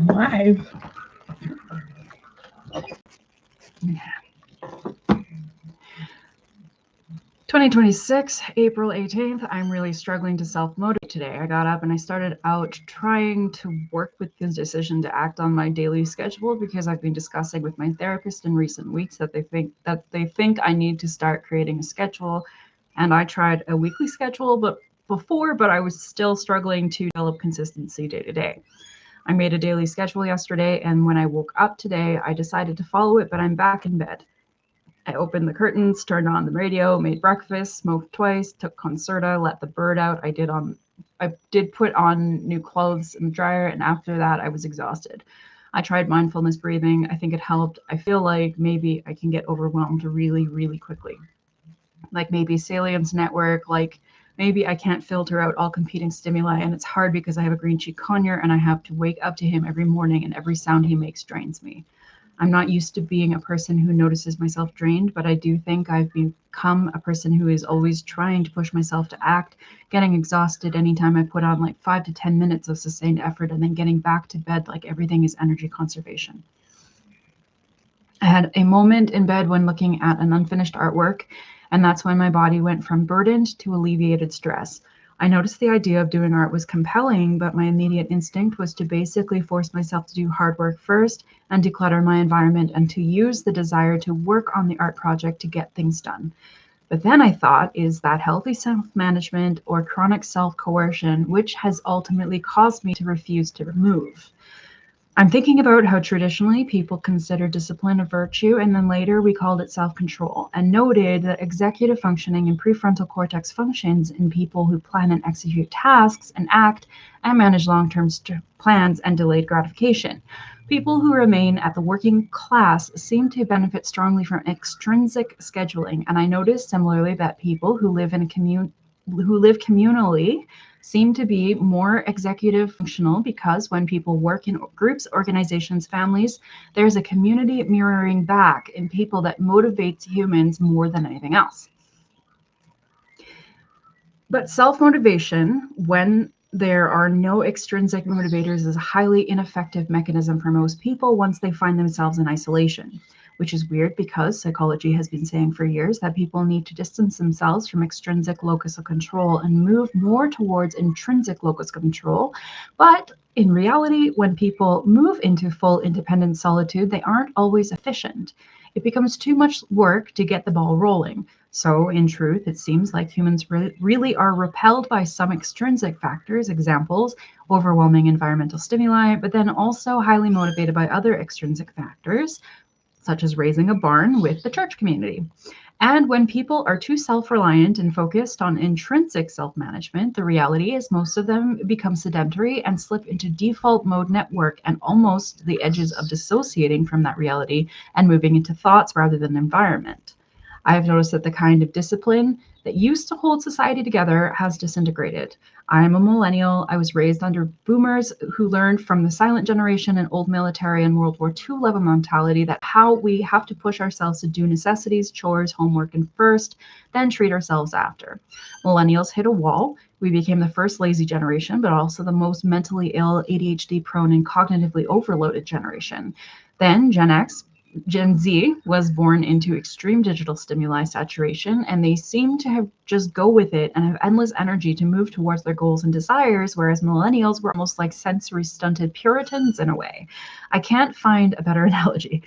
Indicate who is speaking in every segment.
Speaker 1: Live.
Speaker 2: 2026, April 18th. I'm really struggling to self-motivate today. I got up and I started out trying to work with the decision to act on my daily schedule because I've been discussing with my therapist in recent weeks that they think I need to start creating a schedule. And I tried a weekly schedule but I was still struggling to develop consistency day to day. I made a daily schedule yesterday, and when I woke up today, I decided to follow it, but I'm back in bed. I opened the curtains, turned on the radio, made breakfast, smoked twice, took Concerta, let the bird out. I did put on new clothes in the dryer, and after that I was exhausted. I tried mindfulness breathing. I think it helped. I feel like maybe I can get overwhelmed really, really quickly. Like maybe salience network, like maybe I can't filter out all competing stimuli, and it's hard because I have a green cheek conure and I have to wake up to him every morning, and every sound he makes drains me. I'm not used to being a person who notices myself drained, but I do think I've become a person who is always trying to push myself to act, getting exhausted anytime I put on like 5 to 10 minutes of sustained effort, and then getting back to bed like everything is energy conservation. I had a moment in bed when looking at an unfinished artwork, and that's when my body went from burdened to alleviated stress. I noticed the idea of doing art was compelling, but my immediate instinct was to basically force myself to do hard work first and declutter my environment and to use the desire to work on the art project to get things done. But then I thought, is that healthy self management or chronic self coercion, which has ultimately caused me to refuse to move? I'm thinking about how traditionally people considered discipline a virtue, and then later we called it self control, and noted that executive functioning and prefrontal cortex functions in people who plan and execute tasks and act and manage long term plans and delayed gratification. People who remain at the working class seem to benefit strongly from extrinsic scheduling, and I noticed similarly that people who live communally seem to be more executive functional because when people work in groups, organizations, families, there's a community mirroring back in people that motivates humans more than anything else. But self motivation, when there are no extrinsic motivators, is a highly ineffective mechanism for most people once they find themselves in isolation, which is weird because psychology has been saying for years that people need to distance themselves from extrinsic locus of control and move more towards intrinsic locus of control. But in reality, when people move into full independent solitude, they aren't always efficient. It becomes too much work to get the ball rolling. So, in truth, it seems like humans really are repelled by some extrinsic factors, examples, overwhelming environmental stimuli, but then also highly motivated by other extrinsic factors, such as raising a barn with the church community. And when people are too self reliant and focused on intrinsic self management, the reality is most of them become sedentary and slip into default mode network and almost the edges of dissociating from that reality and moving into thoughts rather than environment. I have noticed that the kind of discipline that used to hold society together has disintegrated. I'm a millennial. I was raised under boomers who learned from the silent generation and old military and World War II level mentality that how we have to push ourselves to do necessities, chores, homework, and first, then treat ourselves after. Millennials hit a wall. We became the first lazy generation, but also the most mentally ill, ADHD prone, and cognitively overloaded generation. Then Gen X, Gen Z was born into extreme digital stimuli saturation, and they seem to have just go with it and have endless energy to move towards their goals and desires, whereas millennials were almost like sensory stunted Puritans in a way. I can't find a better analogy.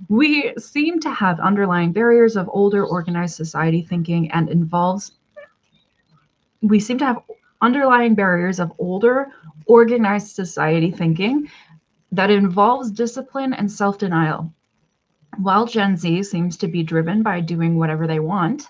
Speaker 2: We seem to have underlying barriers of older organized society thinking and involves we seem to have underlying barriers of older organized society thinking that involves discipline and self-denial, while Gen Z seems to be driven by doing whatever they want,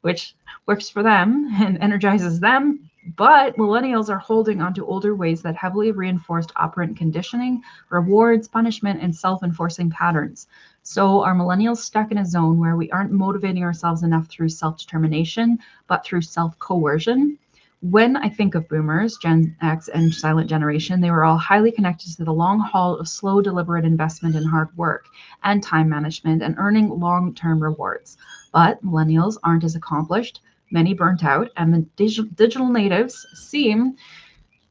Speaker 2: which works for them and energizes them, but millennials are holding on to older ways that heavily reinforced operant conditioning, rewards, punishment, and self enforcing patterns. So, are millennials stuck in a zone where we aren't motivating ourselves enough through self determination, but through self coercion? When I think of boomers, Gen X, and silent generation, they were all highly connected to the long haul of slow, deliberate investment in hard work and time management and earning long term rewards. But millennials aren't as accomplished, many burnt out, and the digital natives seem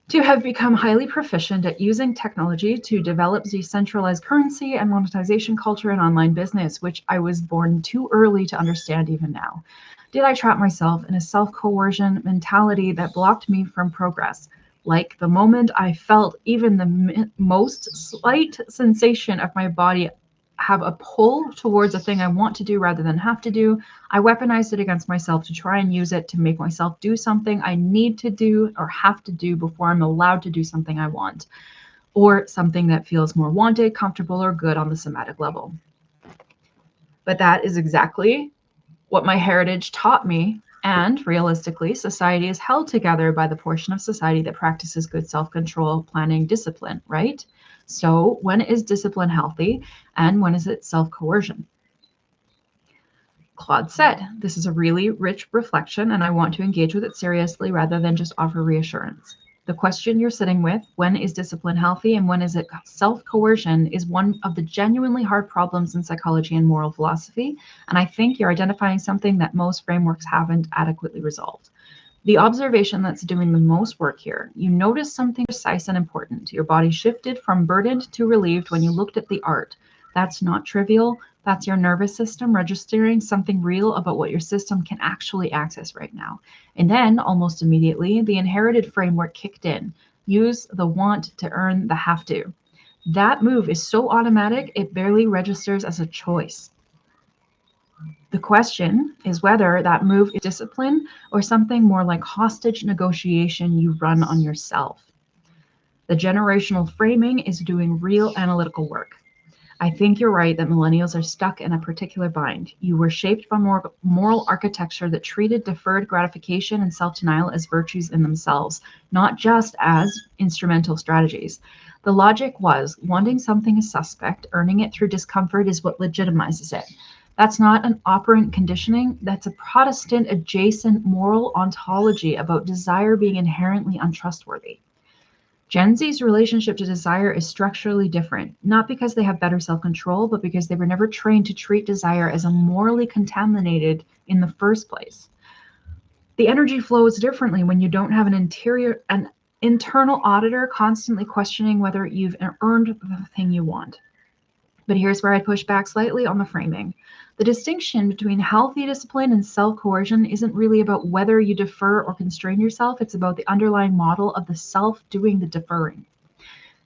Speaker 2: to have become highly proficient at using technology to develop decentralized currency and monetization culture in online business, which I was born too early to understand even now. Did I trap myself in a self-coercion mentality that blocked me from progress? Like the moment I felt even the most slight sensation of my body have a pull towards a thing I want to do rather than have to do, I weaponized it against myself to try and use it to make myself do something I need to do or have to do before I'm allowed to do something I want, or something that feels more wanted, comfortable, or good on the somatic level. But that is exactly what my heritage taught me. And realistically, society is held together by the portion of society that practices good self control, planning, discipline, right? So, when is discipline healthy and when is it self coercion? Claude said, "This is a really rich reflection, and I want to engage with it seriously rather than just offer reassurance. The question you're sitting with, when is discipline healthy and when is it self coercion, is one of the genuinely hard problems in psychology and moral philosophy. And I think you're identifying something that most frameworks haven't adequately resolved. The observation that's doing the most work here, you notice something precise and important. Your body shifted from burdened to relieved when you looked at the art. That's not trivial. That's your nervous system registering something real about what your system can actually access right now. And then, almost immediately, the inherited framework kicked in. Use the want to earn the have to. That move is so automatic, it barely registers as a choice. The question is whether that move is discipline or something more like hostage negotiation you run on yourself. The generational framing is doing real analytical work. I think you're right that millennials are stuck in a particular bind. You were shaped by moral architecture that treated deferred gratification and self denial as virtues in themselves, not just as instrumental strategies. The logic was wanting something is suspect, earning it through discomfort is what legitimizes it. That's not an operant conditioning, that's a Protestant adjacent moral ontology about desire being inherently untrustworthy. Gen Z's relationship to desire is structurally different, not because they have better self control, but because they were never trained to treat desire as a morally contaminated in the first place. The energy flows differently when you don't have an internal auditor constantly questioning whether you've earned the thing you want. But here's where I push back slightly on the framing. The distinction between healthy discipline and self coercion isn't really about whether you defer or constrain yourself, it's about the underlying model of the self doing the deferring.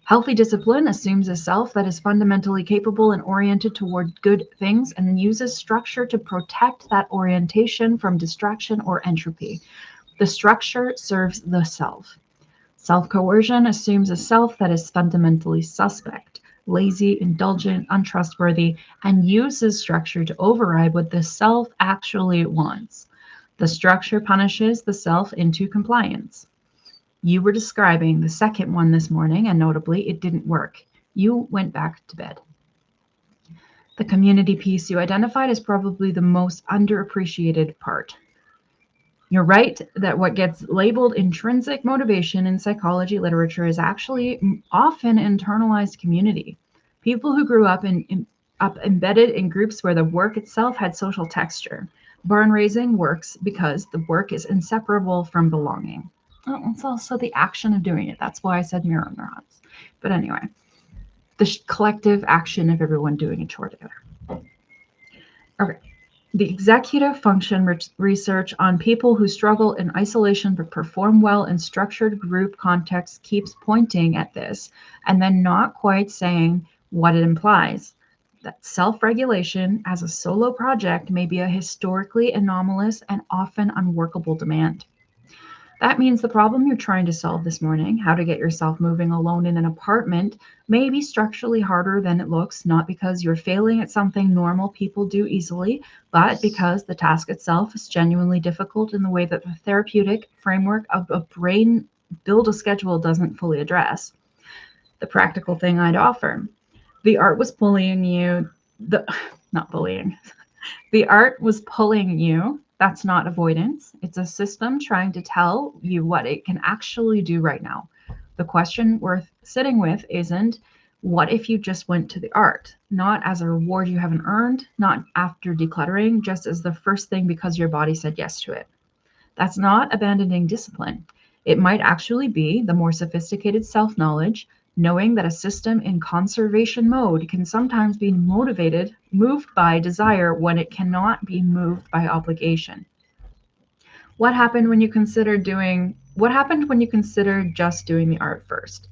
Speaker 2: Healthy discipline assumes a self that is fundamentally capable and oriented toward good things and uses structure to protect that orientation from distraction or entropy. The structure serves the self. Self coercion assumes a self that is fundamentally suspect, lazy, indulgent, untrustworthy, and uses structure to override what the self actually wants. The structure punishes the self into compliance. You were describing the second one this morning, and notably, it didn't work. You went back to bed. The community piece you identified is probably the most underappreciated part. You're right that what gets labeled intrinsic motivation in psychology literature is actually often internalized community. People who grew up embedded in groups where the work itself had social texture. Barn raising works because the work is inseparable from belonging. Oh, it's also the action of doing it. That's why I said mirror neurons. But anyway, the collective action of everyone doing a chore together. Okay. The executive function research on people who struggle in isolation but perform well in structured group contexts keeps pointing at this and then not quite saying what it implies. That self-regulation as a solo project may be a historically anomalous and often unworkable demand. That means the problem you're trying to solve this morning, how to get yourself moving alone in an apartment, may be structurally harder than it looks, not because you're failing at something normal people do easily, but because the task itself is genuinely difficult in the way that the therapeutic framework of a brain build a schedule doesn't fully address. The practical thing I'd offer. The art was bullying you, not bullying. The art was pulling you. That's not avoidance. It's a system trying to tell you what it can actually do right now. The question worth sitting with isn't what if you just went to the art, not as a reward you haven't earned, not after decluttering, just as the first thing because your body said yes to it. That's not abandoning discipline. It might actually be the more sophisticated self-knowledge, knowing that a system in conservation mode can sometimes be moved by desire when it cannot be moved by obligation. What happened when you considered just doing the art first?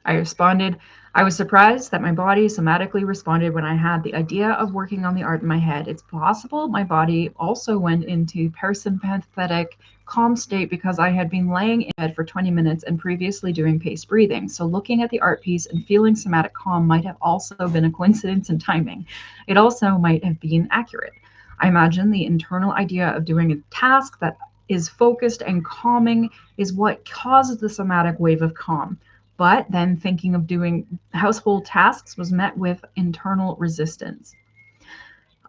Speaker 2: I responded, I was surprised that my body somatically responded when I had the idea of working on the art in my head. It's possible my body also went into parasympathetic calm state because I had been laying in bed for 20 minutes and previously doing paced breathing. So looking at the art piece and feeling somatic calm might have also been a coincidence in timing. It also might have been accurate. I imagine the internal idea of doing a task that is focused and calming is what causes the somatic wave of calm. But then thinking of doing household tasks was met with internal resistance.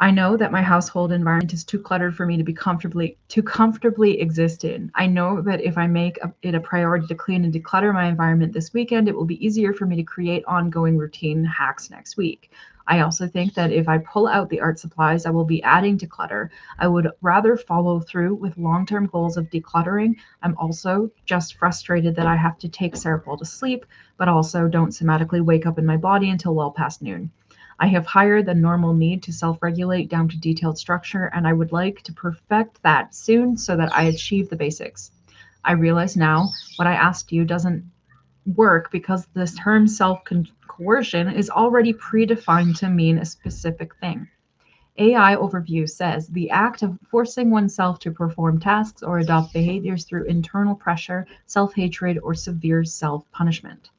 Speaker 2: I know that my household environment is too cluttered for me to comfortably exist in. I know that if I make it a priority to clean and declutter my environment this weekend, it will be easier for me to create ongoing routine hacks next week. I also think that if I pull out the art supplies I will be adding to clutter, I would rather follow through with long-term goals of decluttering. I'm also just frustrated that I have to take Cerebral to sleep, but also don't somatically wake up in my body until well past noon. I have higher than normal need to self-regulate down to detailed structure, and I would like to perfect that soon so that I achieve the basics. I realize now what I asked you doesn't work because this term self-coercion is already predefined to mean a specific thing. AI overview says the act of forcing oneself to perform tasks or adopt behaviors through internal pressure, self-hatred, or severe self-punishment.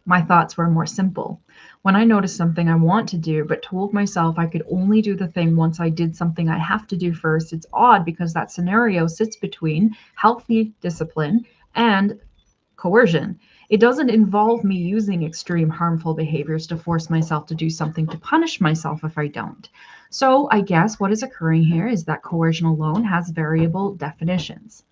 Speaker 2: My thoughts were more simple. When I noticed something I want to do, but told myself I could only do the thing once I did something I have to do first, it's odd because that scenario sits between healthy discipline and coercion. It doesn't involve me using extreme harmful behaviors to force myself to do something to punish myself if I don't. So I guess what is occurring here is that coercion alone has variable definitions.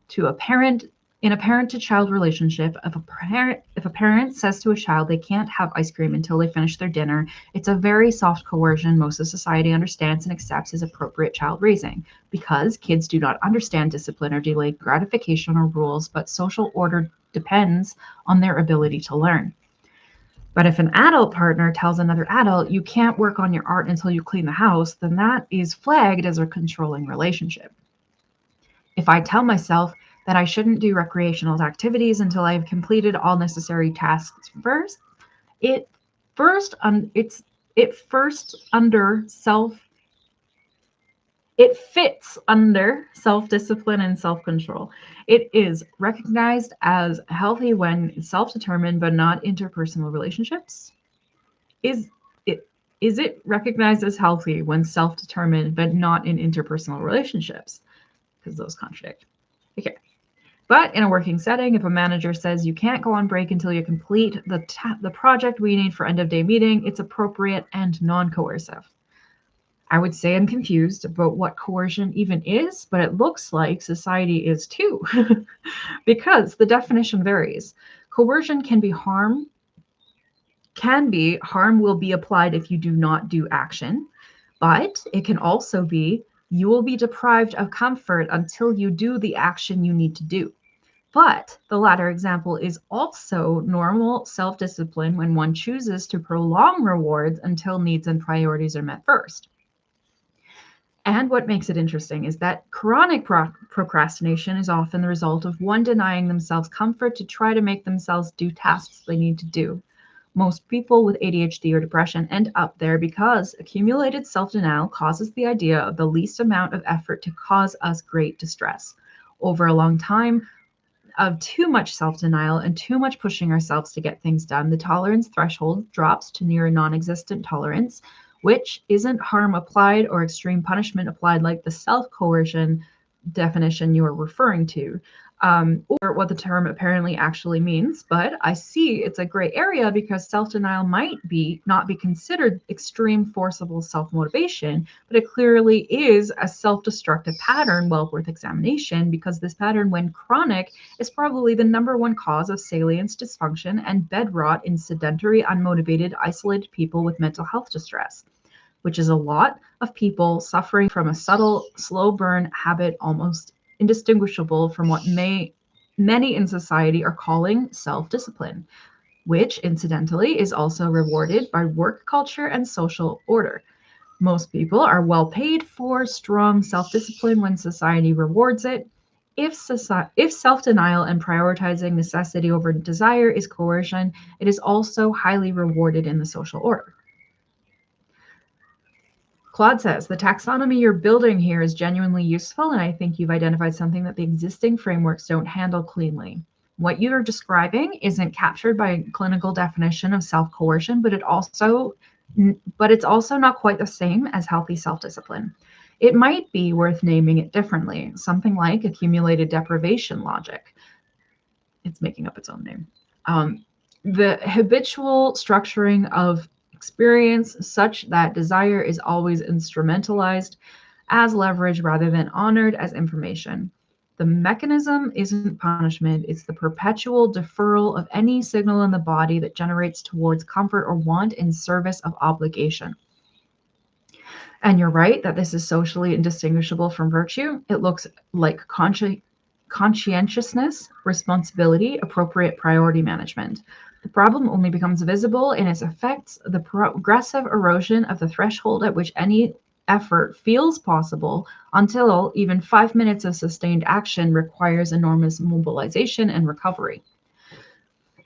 Speaker 2: To a parent, in a parent to child relationship, if a parent says to a child they can't have ice cream until they finish their dinner, it's a very soft coercion most of society understands and accepts as appropriate child raising, because kids do not understand discipline or delayed gratification or rules, but social order depends on their ability to learn. But if an adult partner tells another adult you can't work on your art until you clean the house, then that is flagged as a controlling relationship. If I tell myself that I shouldn't do recreational activities until I have completed all necessary tasks first, it first un, it's it first under self it fits under self-discipline and self-control. It is recognized as healthy when self-determined but not interpersonal relationships. Is it is it recognized as healthy when self-determined but not in interpersonal relationships? Because those contradict. Okay. But in a working setting, if a manager says you can't go on break until you complete the project we need for end of day meeting, it's appropriate and non-coercive. I would say I'm confused about what coercion even is, but it looks like society is too, because the definition varies. Coercion can be harm will be applied if you do not do action, but it can also be you will be deprived of comfort until you do the action you need to do. But the latter example is also normal self-discipline when one chooses to prolong rewards until needs and priorities are met first. And what makes it interesting is that chronic procrastination is often the result of one denying themselves comfort to try to make themselves do tasks they need to do. Most people with ADHD or depression end up there because accumulated self-denial causes the idea of the least amount of effort to cause us great distress. Over a long time of too much self-denial and too much pushing ourselves to get things done, the tolerance threshold drops to near a non-existent tolerance, which isn't harm applied or extreme punishment applied like the self-coercion definition you are referring to, or what the term apparently actually means. But I see it's a gray area because self-denial might not be considered extreme forcible self-motivation, but it clearly is a self-destructive pattern well worth examination, because this pattern, when chronic, is probably the number one cause of salience dysfunction and bedrot in sedentary, unmotivated, isolated people with mental health distress, which is a lot of people suffering from a subtle, slow burn habit almost indistinguishable from what many in society are calling self-discipline, which incidentally is also rewarded by work culture and social order. Most people are well paid for strong self-discipline when society rewards it. If self-denial and prioritizing necessity over desire is coercion, it is also highly rewarded in the social order. Claude says, the taxonomy you're building here is genuinely useful, and I think you've identified something that the existing frameworks don't handle cleanly. What you're describing isn't captured by a clinical definition of self-coercion, but it's also not quite the same as healthy self-discipline. It might be worth naming it differently, something like accumulated deprivation logic. It's making up its own name. The habitual structuring of experience such that desire is always instrumentalized as leverage rather than honored as information. The mechanism isn't punishment, it's the perpetual deferral of any signal in the body that generates towards comfort or want in service of obligation. And you're right that this is socially indistinguishable from virtue. It looks like conscientiousness, responsibility, appropriate priority management. The problem only becomes visible in its effects, the progressive erosion of the threshold at which any effort feels possible until even 5 minutes of sustained action requires enormous mobilization and recovery.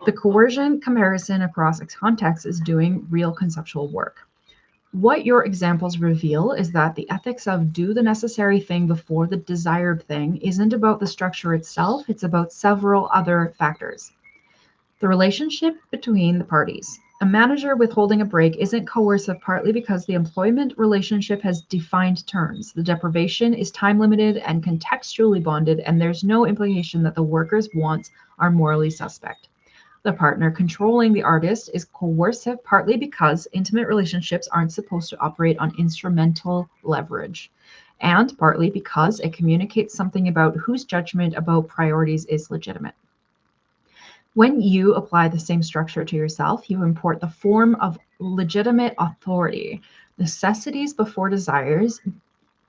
Speaker 2: The coercion comparison across contexts is doing real conceptual work. What your examples reveal is that the ethics of do the necessary thing before the desired thing isn't about the structure itself, it's about several other factors. The relationship between the parties. A manager withholding a break isn't coercive partly because the employment relationship has defined terms. The deprivation is time limited and contextually bonded, and there's no implication that the worker's wants are morally suspect. The partner controlling the artist is coercive partly because intimate relationships aren't supposed to operate on instrumental leverage, and partly because it communicates something about whose judgment about priorities is legitimate. When you apply the same structure to yourself, you import the form of legitimate authority. Necessities before desires,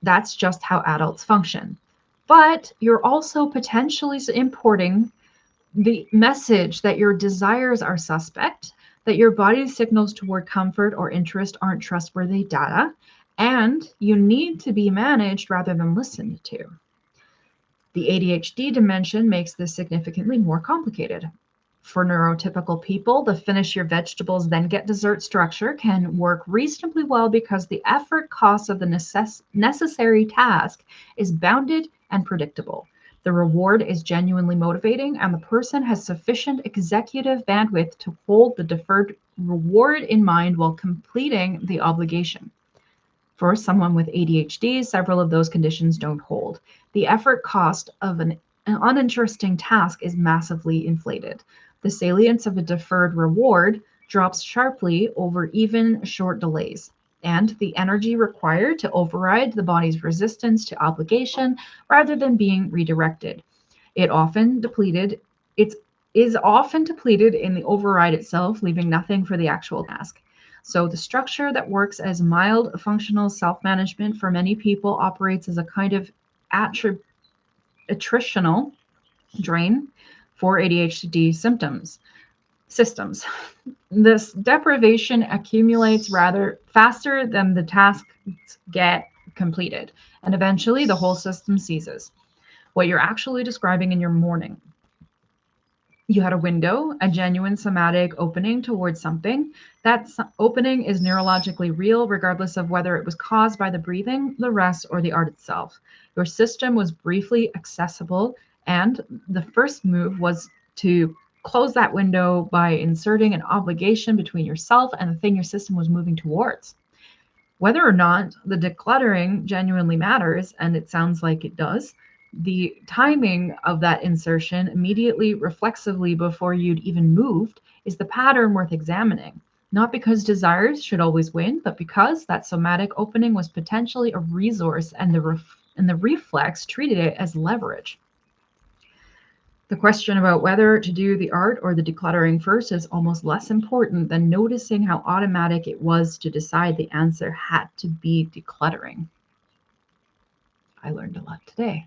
Speaker 2: that's just how adults function. But you're also potentially importing the message that your desires are suspect, that your body's signals toward comfort or interest aren't trustworthy data, and you need to be managed rather than listened to. The ADHD dimension makes this significantly more complicated. For neurotypical people, the finish your vegetables then get dessert structure can work reasonably well because the effort cost of the necessary task is bounded and predictable. The reward is genuinely motivating, and the person has sufficient executive bandwidth to hold the deferred reward in mind while completing the obligation. For someone with ADHD, several of those conditions don't hold. The effort cost of an uninteresting task is massively inflated. The salience of a deferred reward drops sharply over even short delays, and the energy required to override the body's resistance to obligation rather than being redirected. It is often depleted in the override itself, leaving nothing for the actual task. So the structure that works as mild functional self-management for many people operates as a kind of attritional drain for ADHD systems. This deprivation accumulates rather faster than the tasks get completed, and eventually the whole system seizes. What you're actually describing in your morning. You had a window, a genuine somatic opening towards something. That opening is neurologically real, regardless of whether it was caused by the breathing, the rest, or the art itself. Your system was briefly accessible, and the first move was to close that window by inserting an obligation between yourself and the thing your system was moving towards. Whether or not the decluttering genuinely matters, and it sounds like it does, the timing of that insertion immediately reflexively before you'd even moved is the pattern worth examining. Not because desires should always win, but because that somatic opening was potentially a resource and the reflex treated it as leverage. The question about whether to do the art or the decluttering first is almost less important than noticing how automatic it was to decide the answer had to be decluttering. I learned a lot today.